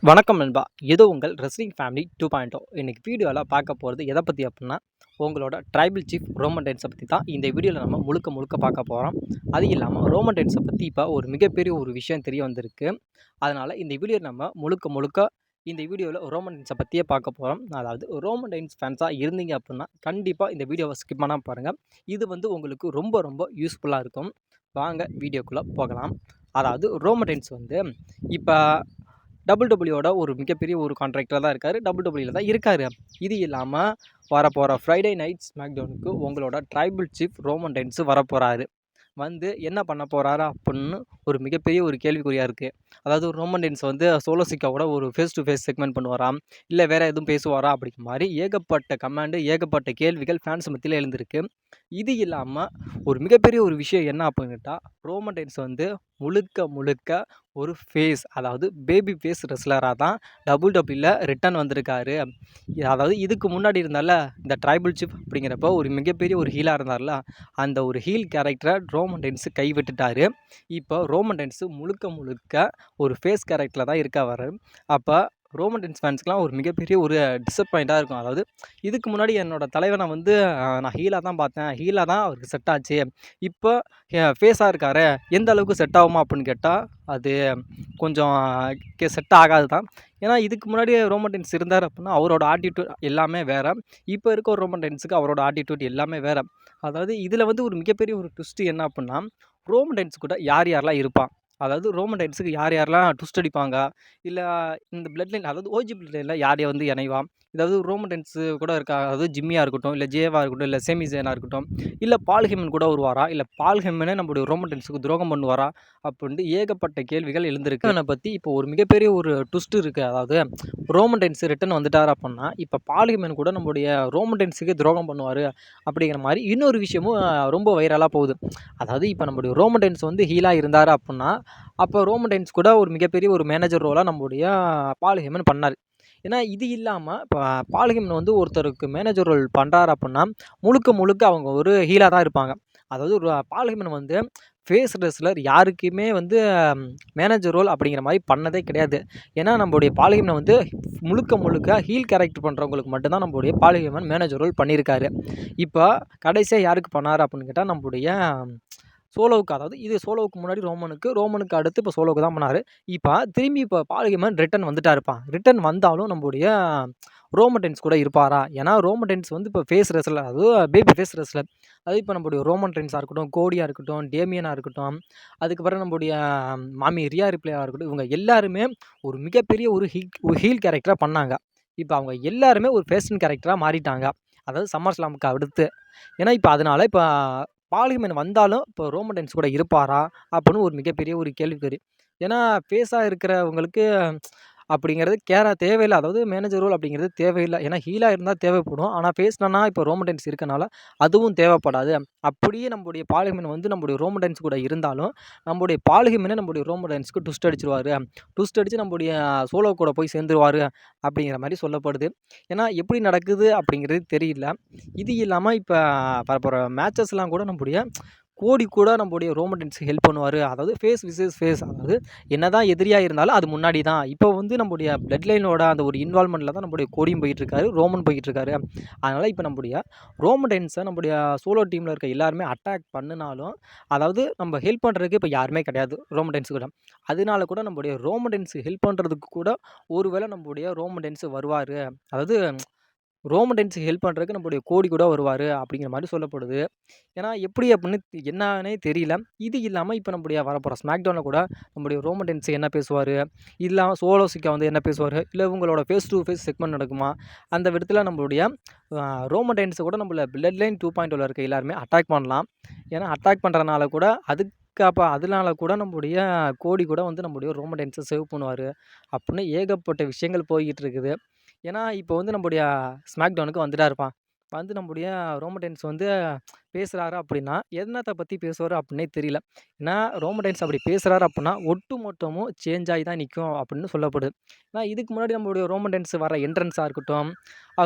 வணக்கம் நண்பா. இது உங்கள் ரெஸ்லிங் ஃபேமிலி 2.0. இன்னைக்கு வீடியோல பார்க்க போறது எத பத்தி அப்டின்னா, உங்களோட ட்ரைபல் சீஃப் ரோமன் ரெயின்ஸ பத்தி தான் இந்த வீடியோல நம்ம முழுக்க முழுக்க பார்க்க போறோம். அது இல்லாம ரோமன் ரெயின்ஸ பத்தி இப்ப ஒரு மிகப்பெரிய ஒரு விஷயம் தெரிய வந்திருக்கு. அதனால இந்த வீடியோ நம்ம முழுக்க முழுக்க இந்த வீடியோல ரோமன் ரெயின்ஸ பத்தியே பார்க்க போறோம். அதாவது ரோமன் ரெயின்ஸ் ஃபேன்ஸா இருந்தீங்க அப்டின்னா, கண்டிப்பா இந்த வீடியோவ ஸ்கிப் பண்ணாம பாருங்க. இது உங்களுக்கு ரொம்ப ரொம்ப யூஸ்ஃபுல்லா இருக்கும். வாங்க வீடியோக்குள்ள போகலாம். அதாவது ரோமன் ரெயின்ஸ் இப்ப WWE ஒரு மிகப்பெரிய ஒரு கான்ட்ராக்டரா தான் இருக்காரு. WWEல தான் இருக்காரு. இது இல்லாம வரப்போற ஃப்ரைடே நைட் ஸ்மாக்டவுனுக்கு உங்களோட ட்ரைபல் சீஃப் ரோமன் ரெயின்ஸ் வரப்போறாரு. என்ன பண்ண போறாரா அப்படின்னு ஒரு மிகப்பெரிய ஒரு கேள்விக்குறியா இருக்கு. அதாவது ரோமன் ரெயின்ஸ் சோலோ சிக்காவோட ஒரு ஃபேஸ் டு ஃபேஸ் செக்மெண்ட் பண்ணுவாராம், இல்ல வேற எதுவும் பேசுவாரா அப்படிங்கிற மாரி ஏகப்பட்ட கமெண்ட், ஏகப்பட்ட கேள்விகள் ஃபேன்ஸ் மத்தியில எழுந்திருக்கு. இது இல்லாம ஒரு மிகப்பெரிய ஒரு விஷயம் என்ன அப்படின்னு கேட்டா, ரோமன் ரெயின்ஸ் முழுக்க முழுக்க ஒரு ஃபேஸ், அதாவது பேபி ஃபேஸ் ரெஸ்லரா தான் WWEல ரிட்டர்ன் வந்திருக்காரு. அதாவது இதுக்கு முன்னாடி இருந்தார்ல, இந்த ட்ரைபல் சீஃப் அப்படிங்கிறப்போ ஒரு மிகப்பெரிய ஒரு ஹீலா இருந்தார்ல, அந்த ஒரு ஹீல் கேரக்டரை ரோமன் ரெயின்ஸ் கைவிட்டுட்டாரு. இப்போ ரோமன் ரெயின்ஸ் முழுக்க முழுக்க ஒரு ஃபேஸ் கேரக்டர்ல தான் இருக்காரு. அப்போ ரோமன் ரெயின்ஸ் ஃபேன்ஸ்க்குலாம் ஒரு மிகப்பெரிய ஒரு டிசப்பாயிண்ட்டாக இருக்கும். அதாவது இதுக்கு முன்னாடி என்னோட தலைவனை நான் ஹீலா தான் பார்த்தேன், ஹீலா தான் அவருக்கு செட் ஆச்சு. இப்போ ஃபேஸாக இருக்காரே, எந்த அளவுக்கு செட் ஆகுமா அப்படின்னு கேட்டால் அது கொஞ்சம் செட் ஆகாது தான். ஏன்னா இதுக்கு முன்னாடி ரோமன் ரெயின்ஸ் இருந்தார் அப்படின்னா அவரோட ஆட்டிடியூட் எல்லாமே வேறு. இப்போ இருக்க ஒரு ரோமன் ரெயின்ஸுக்கு அவரோட ஆட்டிடியூட் எல்லாமே வேறு. அதாவது இதில் ஒரு மிகப்பெரிய ஒரு ட்விஸ்ட்டு என்ன அப்படின்னா, ரோமன் ரெயின்ஸ் கூட யார் யாரெல்லாம் இருப்பான், அதாவது ரோமன் ரெயின்ஸுக்கு யார் யாரெல்லாம் ட்விஸ்ட் அடிப்பாங்க, இல்லை இந்த பிளட் லைன், அதாவது ஓஜி பிளட் லைனில் யார் இணைவான், அதாவது ரோமன் ரெயின்ஸு கூட இருக்கா, அதாவது ஜிம்மியாக இருக்கட்டும், இல்லை ஜேவாக இருக்கட்டும், இல்லை சேமி ஜேனாக இருக்கட்டும், இல்லை பால் ஹெமன் கூட வருவாரா, இல்லை பால் ஹெமனே நம்மளுடைய ரோமன் ரெயின்ஸுக்கு துரோகம் பண்ணுவாரா அப்படின்ட்டு ஏகப்பட்ட கேள்விகள் எழுந்திருக்கு. அவனை பற்றி இப்போ ஒரு மிகப்பெரிய ஒரு ட்விஸ்ட் இருக்குது. அதாவது ரோமன் ரெயின்ஸ் ரிட்டன் வந்துட்டார் அப்படின்னா, இப்போ பால் ஹெமன் கூட நம்மளுடைய ரோமன் ரெயின்ஸுக்கு துரோகம் பண்ணுவார் அப்படிங்கிற மாதிரி இன்னொரு விஷயமும் ரொம்ப வைரலாக போகுது. அதாவது இப்போ நம்மளுடைய ரோமன் ரெயின்ஸ் ஹீலாக இருந்தார் அப்படின்னா, அப்போ ரோமன் ரெயின்ஸ் கூட ஒரு மிகப்பெரிய ஒரு மேனேஜர் ரோலாக நம்மளுடைய பால் ஹெமன் பண்ணார். ஏன்னா இது இல்லாமல் இப்போ பால் ஹெமன் ஒருத்தருக்கு மேனேஜர் ரோல் பண்ணுறாரு அப்படின்னா, முழுக்க முழுக்க அவங்க ஒரு ஹீலாக தான் இருப்பாங்க. அதாவது ஒரு பால் ஹெமன் ஃபேஸ் ரெஸ்லர் யாருக்குமே மேனேஜர் ரோல் அப்படிங்கிற மாதிரி பண்ணதே கிடையாது. ஏன்னா நம்மளுடைய பால் ஹெமன் முழுக்க முழுக்க ஹீல் கேரக்டர் பண்ணுறவங்களுக்கு மட்டும்தான் நம்மளுடைய பால் ஹெமன் மேனேஜர் ரோல் பண்ணியிருக்காரு. இப்போ கடைசியாக யாருக்கு பண்ணார் அப்படின்னு கேட்டால் நம்மளுடைய சோலோவுக்கு, அதாவது இது சோலோவுக்கு முன்னாடி ரோமனுக்கு அடுத்து இப்போ சோலோவுக்கு தான் பண்ணார். இப்போ பால் ஹெமன் ரிட்டன் வந்துட்டாருப்பா. ரிட்டன் வந்தாலும் நம்மளுடைய ரோமன் ரெயின்ஸ் கூட இருப்பாரா? ஏன்னா ரோமன் ரெயின்ஸ் இப்போ ஃபேஸ் ரெஸ்லர், அதுவும் பேபி ஃபேஸ் ரெஸ்லர். அது இப்போ நம்மளுடைய ரோமன் ரெயின்ஸாக இருக்கட்டும், கோடியாக இருக்கட்டும், டேமியனாக இருக்கட்டும், அதுக்கப்புறம் நம்மளுடைய மாமி ரியா ரிப்ளேயாக இருக்கட்டும், இவங்க எல்லாருமே ஒரு மிகப்பெரிய ஒரு ஹீல் கேரக்டராக பண்ணாங்க. இப்போ அவங்க எல்லாருமே ஒரு ஃபேஷன் கேரக்டராக மாறிட்டாங்க. அதாவது சம்மர் ஸ்லாமுக்கு அடுத்து. ஏன்னா இப்போ அதனால இப்போ பால் ஹெமன் வந்தாலும் இப்போ ரோமன் ரெயின்ஸ் கூட இருப்பாரா அப்படின்னு ஒரு மிகப்பெரிய ஒரு கேள்விக்குறி. ஏன்னா ஃபேஸாக இருக்கிறவங்களுக்கு அப்படிங்கிறது தேவையில்லை. அதாவது மேனேஜர் ரோல் அப்படிங்கிறது தேவையில்லை. ஏன்னா ஹீலாக இருந்தால் தேவைப்படும். ஆனால் ஃபேஸ்லனா இப்போ ரோமன் ரெயின்ஸ் இருக்கனால அதுவும் தேவைப்படாது. அப்படியே நம்முடைய பால் ஹெமன் நம்முடைய ரோமன் ரெயின்ஸ் கூட இருந்தாலும், நம்முடைய பால் ஹெமனே நம்முடைய ரோமன் ரெயின்ஸ்க்கு ட்விஸ்ட் அடிச்சிருவாரு. ட்விஸ்ட் அடித்து நம்முடைய சோலோ கூட போய் சேர்ந்துருவாரு அப்படிங்கிற மாதிரி சொல்லப்படுது. ஏன்னா எப்படி நடக்குது அப்படிங்கிறது தெரியல. இது இல்லாமல் இப்போ வரப்போகிற மேட்சஸ்லாம் கூட நம்முடைய கோடி கூட நம்முடைய ரோமன் ரெயின்ஸ்க்கு ஹெல்ப் பண்ணுவார். அதாவது ஃபேஸ் விசஸ் ஃபேஸ், அதாவது என்னதான் எதிரியாக இருந்தாலும் அது முன்னாடி தான். இப்போ நம்முடைய பிளட் லைனோட அந்த ஒரு இன்வால்மெண்ட்டில் தான் நம்முடைய கோடியும் போயிட்டுருக்காரு, ரோமன் போயிட்டுருக்காரு. அதனால் இப்போ நம்முடைய ரோமன் ரெயின்ஸை நம்முடைய சோலோ டீமில் இருக்க எல்லாருமே அட்டாக் பண்ணினாலும், அதாவது நம்ம ஹெல்ப் பண்ணுறதுக்கு இப்போ யாருமே கிடையாது ரோமன் ரெயின்ஸ் கூட. அதனால கூட நம்முடைய ரோமன் ரெயின்ஸுக்கு ஹெல்ப் பண்ணுறதுக்கு கூட ஒருவேளை நம்முடைய ரோமன் ரெயின்ஸ் வருவார். அதாவது ரோமன் ரெயின்ஸுக்கு ஹெல்ப் பண்ணுறதுக்கு நம்முடைய கோடி கூட வருவார் அப்படிங்கிற மாதிரி சொல்லப்படுது. ஏன்னா எப்படி அப்படின்னு என்னான்னே தெரியல. இது இல்லாமல் இப்போ நம்முடைய வரப்போகிற ஸ்மாக்டவுனில் கூட நம்முடைய ரோமன் ரெயின்ஸ் என்ன பேசுவார், இல்லாமல் சோலோ சிக்கா என்ன பேசுவார், இல்லை இவங்களோட ஃபேஸ் டு ஃபேஸ் செக்மெண்ட் நடக்குமா, அந்த விதத்தில் நம்மளுடைய ரோமன் ரெயின்ஸை கூட நம்மள பிளட் லைன் 2.0 இருக்க எல்லாருமே அட்டாக் பண்ணலாம். ஏன்னா அட்டாக் பண்ணுறதுனால கூட அதனால கூட நம்முடைய கோடி கூட நம்முடைய ரோமன் ரெயின்ஸை சேவ் பண்ணுவார் அப்படின்னு ஏகப்பட்ட விஷயங்கள் போய்கிட்டு இருக்குது. ஏன்னா இப்போ நம்முடைய ஸ்மாக்டவுனுக்கு வந்துட்டாருப்பா. நம்முடைய ரோமன் ரெயின்ஸ் பேசுகிறாரு அப்படின்னா, என்னத்த பற்றி பேசுவார் அப்படின்னே தெரியல. ஏன்னா ரோமன் ரெயின்ஸ் அப்படி பேசுகிறாரு அப்படின்னா, ஒட்டு மொத்தமும் சேஞ்ச் ஆகி தான் நிற்கும் அப்படின்னு சொல்லப்படுது. ஏன்னா இதுக்கு முன்னாடி நம்மளுடைய ரோமன் ரெயின்ஸ் வர என்ட்ரன்ஸாக இருக்கட்டும்,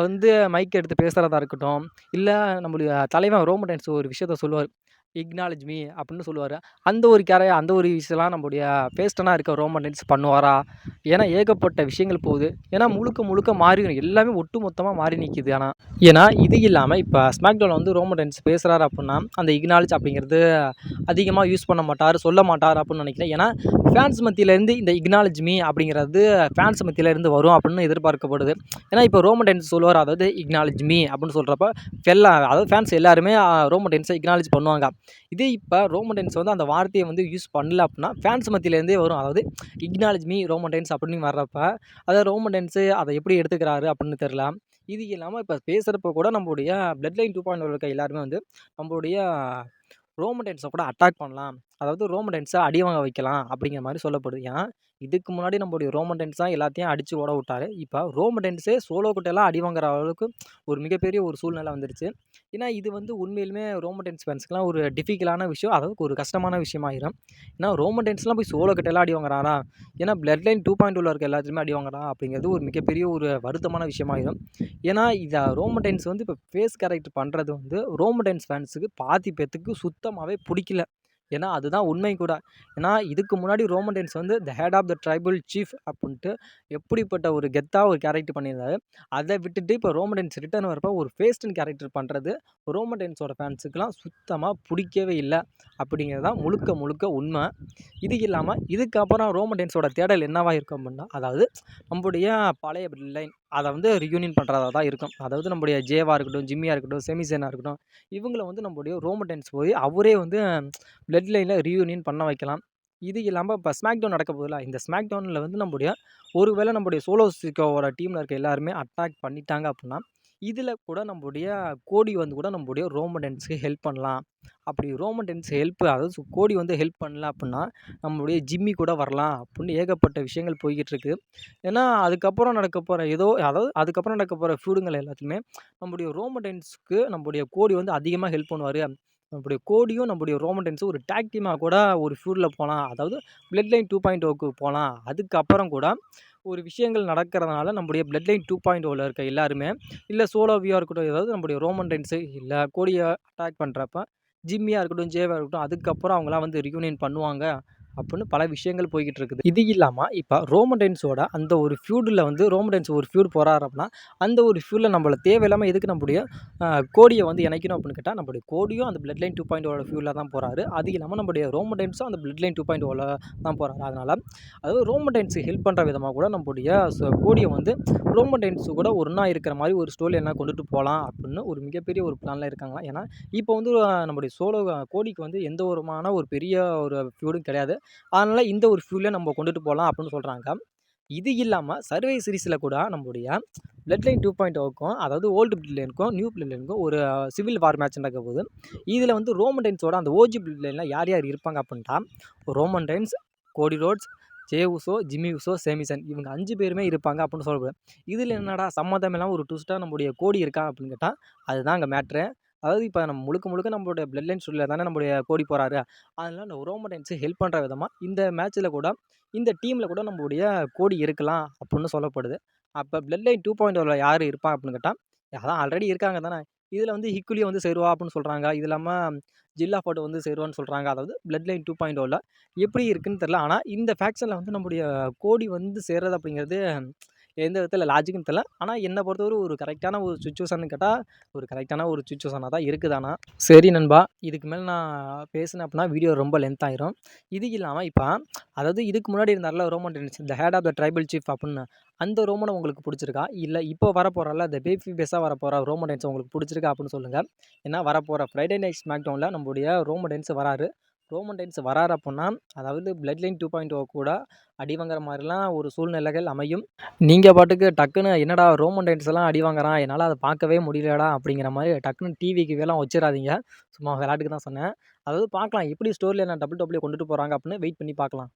மைக் எடுத்து பேசுகிறதா இருக்கட்டும், இல்லை நம்முடைய தலைவன் ரோமன் ரெயின்ஸ் ஒரு விஷயத்த சொல்லுவார். இக்னாலஜ் மீ அப்படின்னு சொல்லுவாரு. அந்த ஒரு விஷயம்லாம் நம்முடைய பேஸ்டனா இருக்க ரோமன் ரெயின்ஸ் பண்ணுவாரா? ஏன்னா ஏகப்பட்ட விஷயங்கள் போகுது. ஏன்னா முழுக்க முழுக்க மாறி எல்லாமே ஒட்டு மொத்தமா மாறி நிக்குது ஆனா. ஏன்னா இது இல்லாம இப்ப ஸ்மாக்டவுன்ல வந்து ரோமன் ரெயின்ஸ் பேசுறாரு அப்படின்னா, அந்த இக்னாலஜ் அப்படிங்கிறது அதிகமா யூஸ் பண்ண மாட்டாரு, சொல்ல மாட்டாரு அப்படின்னு நினைக்கிறேன். ஏன்னா ஃபேன்ஸ் மத்தியில இருந்து இந்த இக்னாலஜ் மீ அப்படிங்கிறது ஃபேன்ஸ் மத்தியில இருந்து வரும் அப்படின்னு எதிர்பார்க்கப்படுது. ஏன்னா இப்போ ரோமன் ரெயின்ஸ் சொல்லுவார், அதாவது இக்னாலஜ் மீ அப்படின்னு சொல்றப்ப அதாவது ஃபேன்ஸ் எல்லாருமே ரோமன் ரெயின்ஸை இக்னாலஜ் பண்ணுவாங்க. இதே இப்போ ரோமன் ரெயின்ஸ் வந்து அந்த வார்த்தையை வந்து யூஸ் பண்ணல அப்படின்னா ஃபேன்ஸ் மத்தியிலேருந்தே வரும். அதாவது இக்னாலஜ் மீ ரோமன் ரெயின்ஸ் அப்படின்னு வர்றப்ப அதை ரோமன் ரெயின்ஸு அதை எப்படி எடுத்துக்கிறாரு அப்படின்னு தெரில. இது இல்லாமல் இப்போ பேசுகிறப்ப கூட நம்மளுடைய பிளட் லைன் 2.0 இருக்க எல்லாருமே வந்து நம்மளுடைய ரோமன் ரெயின்ஸை கூட அட்டாக் பண்ணலாம். அதாவது ரோமன் ரெயின்ஸை அடி வாங்க வைக்கலாம் அப்படிங்கிற மாதிரி சொல்லப்படுது. ஏன்னா இதுக்கு முன்னாடி நம்மளுடைய ரோமன் ரெயின்ஸ் தான் எல்லாத்தையும் அடித்து ஓட விட்டாரு. இப்போ ரோமன் ரெயின்ஸே சோலோ கிட்டலாம் அடி வாங்குற அளவுக்கு ஒரு மிகப்பெரிய ஒரு சூழ்நிலை வந்துருச்சு. ஏன்னா இது வந்து உண்மையிலுமே ரோமன் ரெயின்ஸ் ஃபேன்ஸ்க்குலாம் ஒரு டிஃபிகல்ட்டான விஷயம். அதாவது ஒரு கஷ்டமான விஷயமாயிரும். ஏன்னா ரோமன் ரெயின்ஸ்லாம் போய் சோலோ கிட்டலாம் அடி வாங்குறாரா? ஏன்னா பிளட் லைன் 2.0 இருக்க எல்லாத்துலையுமே அடி வாங்குறான் அப்படிங்கிறது ஒரு மிகப்பெரிய ஒரு வருத்தமான விஷயமாயிரும். ஏன்னா இதை ரோமன் ரெயின்ஸ் வந்து இப்போ ஃபேஸ் கேரக்டர் பண்ணுறது வந்து ரோமன் ரெயின்ஸ் ஃபேன்ஸுக்கு பாதி பேத்துக்கு சுத்தமாகவே பிடிக்கல. ஏன்னா அதுதான் உண்மை கூட. ஏன்னா இதுக்கு முன்னாடி ரோமன் ரெயின்ஸ் வந்து the head of the tribal chief அப்படின்ட்டு எப்படிப்பட்ட ஒரு கெத்தா ஒரு கேரக்டர் பண்ணியிருந்தாரு. அதை விட்டுட்டு இப்போ ரோமன் ரெயின்ஸ் ரிட்டர்ன் வரப்போ ஒரு ஃபேஸ்டன் கேரக்டர் பண்ணுறது ரோமன் ரெயின்ஸோட ஃபேன்ஸுக்குலாம் சுத்தமாக பிடிக்கவே இல்லை அப்படிங்கிறது தான் முழுக்க முழுக்க உண்மை. இது இல்லாமல் இதுக்கப்புறம் ரோமன் ரெயின்ஸோட தேடல் என்னவா இருக்கும் அப்படின்னா, அதாவது நம்முடைய பழைய பிளட் லைன் அதை வந்து ரியூனியன் பண்ணுறதா தான் இருக்கும். அதாவது நம்முடைய ஜேவா இருக்கட்டும், ஜிம்மியா இருக்கட்டும், செமிசேனா இருக்கட்டும், இவங்கள வந்து நம்முடைய ரோமன் ரெயின்ஸ் போய் அவரே வந்து பிளட் லைனில் ரீயூனியன் பண்ண வைக்கலாம். இது இல்லாமல் இப்போ ஸ்மாக்டவுன் நடக்க போகுதுல்ல, இந்த ஸ்மாக்டவுனில் வந்து ஒருவேளை நம்முடைய சோலோ சிக்கோவோட டீமில் இருக்க எல்லாருமே அட்டாக் பண்ணிட்டாங்க அப்படின்னா, இதில் கூட நம்முடைய கோடி வந்து கூட நம்முடைய ரோமன் ரெயின்ஸ்க்கு ஹெல்ப் பண்ணலாம். அப்படி ரோமன் ரெயின்ஸ் அதாவது கோடி வந்து ஹெல்ப் பண்ணல அப்படின்னா, நம்மளுடைய ஜிம்மி கூட வரலாம் அப்படின்னு ஏகப்பட்ட விஷயங்கள் போய்க்கிட்டு இருக்கு. ஏன்னா அதுக்கப்புறம் நடக்க போகிற அதாவது அதுக்கப்புறம் நடக்க போகிற ஃபியூடுங்கள் எல்லாத்துலையுமே நம்முடைய ரோமன் ரெயின்ஸ்க்கு நம்முடைய கோடி வந்து அதிகமாக ஹெல்ப் பண்ணுவார். நம்முடைய கோடியும் நம்முடைய ரோமன் ரெயின்ஸும் ஒரு டாக் டீமாக கூட ஒரு ஃபியூடில் போகலாம். அதாவது பிளட் லைன் 2.0க்கு போகலாம். அதுக்கப்புறம் கூட ஒரு விஷயங்கள் நடக்கிறதுனால நம்முடைய பிளட் லைன் 2.0ல இருக்க எல்லாருமே இல்லை சோலோவியாக இருக்கட்டும், ஏதாவது நம்முடைய ரோமன் ரெயின்ஸு இல்லை கோடியை அட்டாக் பண்ணுறப்ப ஜிம்மியாக இருக்கட்டும், ஜேவாக இருக்கட்டும், அதுக்கப்புறம் அவங்களாம் வந்து ரியூனியன் பண்ணுவாங்க அப்படின்னு பல விஷயங்கள் போய்கிட்டு இருக்குது. இது இல்லாமல் இப்போ ரோமன் ரெயின்ஸோட அந்த ஒரு ஃபியூடில் வந்து ரோமன் ரெயின்ஸ் ஒரு ஃபியூட் போகிறாரு அப்படின்னா, அந்த ஒரு ஃபியூடில் நம்மள தேவையில்லாமல் எதுக்கு நம்முடைய கோடியை வந்து இணைக்கணும் அப்படின்னு கேட்டால், நம்முடைய கோடியும் அந்த பிளட் லைன் 2.0 ஃபியூடில் தான் போகிறாரு. அது இல்லாமல் நம்முடைய ரோமன் ரெயின்ஸும் அந்த பிளட் லைன் 2.0ல தான் போகிறாரு. அதனால் அதாவது ரோமன் ரெயின்ஸுக்கு ஹெல்ப் பண்ணுற விதமாக கூட நம்முடைய கோடியை வந்து ரோமன் ரெயின்ஸு கூட ஒன்றா இருக்கிற மாதிரி ஒரு ஸ்டோரி என்ன கொண்டுட்டு போகலாம் அப்படின்னு ஒரு மிகப்பெரிய ஒரு பிளானில் இருக்காங்க. ஏன்னா இப்போ வந்து நம்முடைய கோடிக்கு வந்து எந்த ஒரு பெரிய ஒரு ஃபியூடும் கிடையாது. அதனால் இந்த ஒரு ஃபியூல நம்ம கொண்டுட்டு போகலாம் அப்படின்னு சொல்கிறாங்க. இது இல்லாமல் சர்வே சீரிஸில் கூட நம்முடைய பிளட் லைன் 2.0க்கும் அதாவது ஓல்டு பிளட் லைனுக்கும் நியூ பிளட் லைனுக்கும் ஒரு சிவில் வார் மேட்ச் நடக்க போகுது. இதில் வந்து ரோமன் ரெயின்ஸோட அந்த ஓஜி பிளட் லைனில் யார் யார் இருப்பாங்க அப்படின்ட்டா, Roman Reigns, Cody Rhodes, Jey Uso, Jimmy Uso, சேமிசன் இவங்க 5 பேருமே இருப்பாங்க அப்படின்னு சொல்லப்படுது. இதில் என்னடா சம்மந்தம் இல்லாமல் ஒரு ட்விஸ்ட்டாக நம்முடைய கோடி இருக்கா அப்படின்னு கேட்டால், அதுதான் அங்கே மேட்ரு. அதாவது இப்போ நம்ம முழுக்க முழுக்க நம்மளுடைய பிளட் லைன் ஸ்டோரியில் தானே நம்முடைய கோடி போகிறாரு. அதனால அந்த ரோமன் ரெயின்ஸு ஹெல்ப் பண்ணுற விதமாக இந்த மேட்ச்சில் கூட இந்த டீமில் கூட நம்மளுடைய கோடி இருக்கலாம் அப்படின்னு சொல்லப்படுது. அப்போ பிளட் லைன் 2.0ல யார் இருப்பா அப்படின்னு கேட்டால், அதான் ஆல்ரெடி இருக்காங்க தானே. இதில் வந்து ஹிக்குலியோ வந்து சேருவா அப்படின்னு சொல்கிறாங்க. இது இல்லாமல் ஜில்லா ஃபோட்டோ வந்து சேருவான்னு சொல்கிறாங்க. அதாவது பிளட் லைன் 2.0ல எப்படி இருக்குன்னு தெரில. ஆனால் இந்த ஃபேக்ஷனில் வந்து நம்முடைய கோடி வந்து சேர்றது அப்படிங்கிறது எந்த விதத்தில் லாஜிக்குன்னு தெரில. ஆனால் என்னை பொறுத்தவரை ஒரு கரெக்டான ஒரு சுச்சுவேஷன்னு கேட்டால், ஒரு கரெக்டான ஒரு சுச்சுவேஷனாக தான் இருக்குது ஆனா. சரி நண்பா, இதுக்கு மேலே நான் பேசினேன் அப்படின்னா வீடியோ ரொம்ப லென்த் ஆயிரும். இது இல்லாமல் இப்போ அதாவது இதுக்கு முன்னாடி இருந்தார்ல Roman Reigns, the head of the tribal chief அப்படின்னு, அந்த ரோமனை உங்களுக்கு பிடிச்சிருக்கா? இல்லை இப்போ வரப்போகிறல இந்த பேபி ஃபேஸாக வரப்போகிற ரோமன் ரெயின்ஸ் உங்களுக்கு பிடிச்சிருக்கா அப்படின்னு சொல்லுங்கள். ஏன்னா வரப்போகிற ஃப்ரைடே நைட் ஸ்மாக்டவுனில் நம்முடைய ரோமன் ரெயின்ஸ் வராரு. ரோமன் ரெயின்ஸ் வராரு அப்படின்னா, அதாவது பிளட் லைன் 2.0 கூட அடி வாங்குற மாதிரிலாம் ஒரு சூழ்நிலைகள் அமையும். நீங்கள் பாட்டுக்கு டக்குன்னு என்னடா ரோமன் ரெயின்ஸ் எல்லாம் அடி வாங்குறான், என்னால் அதை பார்க்கவே முடியலடா அப்படிங்கிற மாதிரி டக்குன்னு டிவிக்குலாம் வச்சிடாதீங்க. சும்மா விளையாட்டுக்கு தான் சொன்னேன். அதாவது பார்க்கலாம் எப்படி ஸ்டோரியில் நான் டபுள்யூ கொண்டுட்டு போகிறாங்க அப்படின்னு வெயிட் பண்ணி பார்க்கலாம்.